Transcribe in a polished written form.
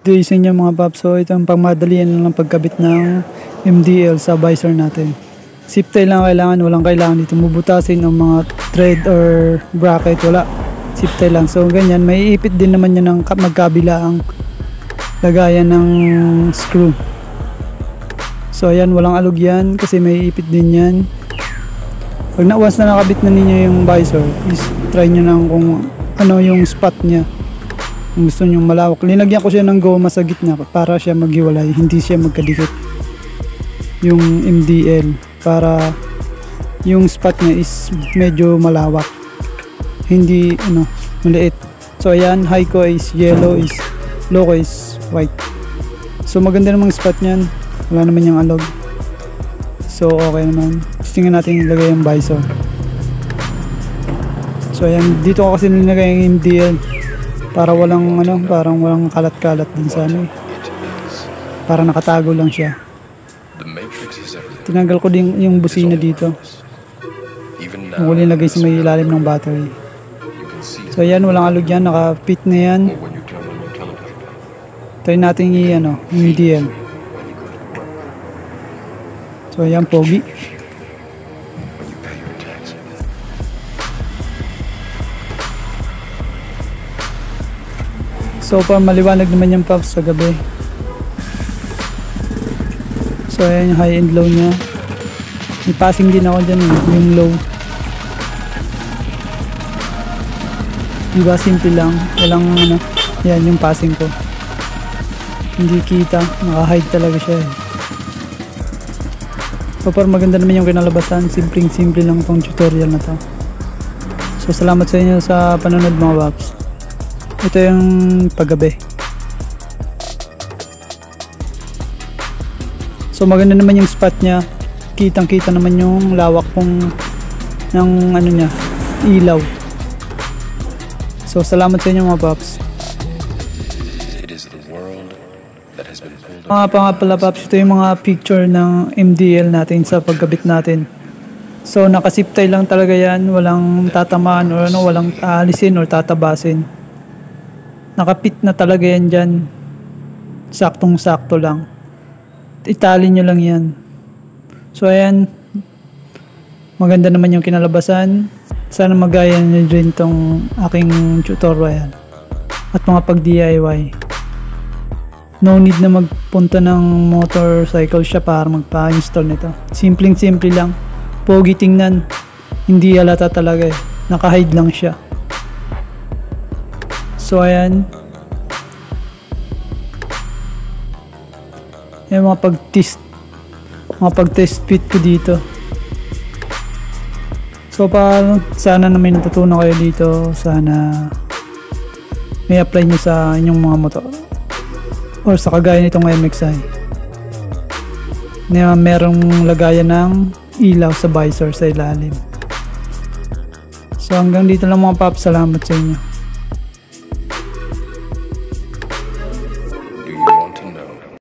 Ito sa inyo mga paps. So ito ang pangmadalian lang ng pagkabit ng MDL sa visor natin. Zip tie lang kailangan, walang kailangan dito mubutasin ng mga thread or bracket, wala. Zip tie lang. So ganyan, may ipit din naman yan ng magkabila ang lagayan ng screw. So ayan, walang alog yan kasi may ipit din yan. Pag once na nakabit na ninyo yung visor, is try nyo lang kung ano yung spot nya. Kung gusto nyo malawak, linagyan ko siya ng goma sa gitna para siya maghiwalay, hindi siya magkadikit yung MDL, para yung spot nya is medyo malawak, hindi maliit. So ayan, high ko is yellow, is low ko is white. So maganda namang spot nyan, wala naman yung alog. So okay naman. Tingnan natin ilagay yung visor. So ayan, dito ko kasi nilagay yung MDL para walang parang walang kalat-kalat din sa para nakatago lang siya. Tinanggal ko din yung busina dito. Yung huli nilagay sa may ilalim ng battery. So ayan, walang alog yan, naka-fit na yan. Try natin yung MDL. So ayan, pogi. So pa maliwanag naman yung puffs sa gabi. So ayan yung high and low nya. May passing din ako dyan, yung low. Diba simple lang, walang yan yung passing ko. Hindi kita, naka-hide talaga siya eh. So para maganda naman yung kinalabasan, simple lang itong tutorial na to. So salamat sa inyo sa panonood mga paps. Ito yung paggabi. So maganda naman yung spot nya, kitang kita naman yung lawak ng nya, ilaw. So salamat sa inyo mga paps. Mga pala paps, ito yung mga picture ng MDL natin sa pagkabit natin. So nakasip tie lang talaga yan, walang tatamaan or walang aalisin or tatabasin. Nakapit na talaga yan dyan, saktong sakto lang, itali nyo lang yan. So ayan, maganda naman yung kinalabasan. Sana magaya nyo rin tong aking tutorial at mga pag DIY. No need na magpunta ng motorcycle shop para magpa-install nito. Simple lang, pogi tingnan, hindi halata talaga eh, naka-hide lang siya. So ayan, yung mga pag-test fit ko dito. So sana na may natutunan kayo dito, sana may apply nyo sa inyong mga motor or sa kagaya nitong MXi na merong lagayan ng ilaw sa visor sa ilalim. So hanggang dito lang mga paps, salamat sa inyo.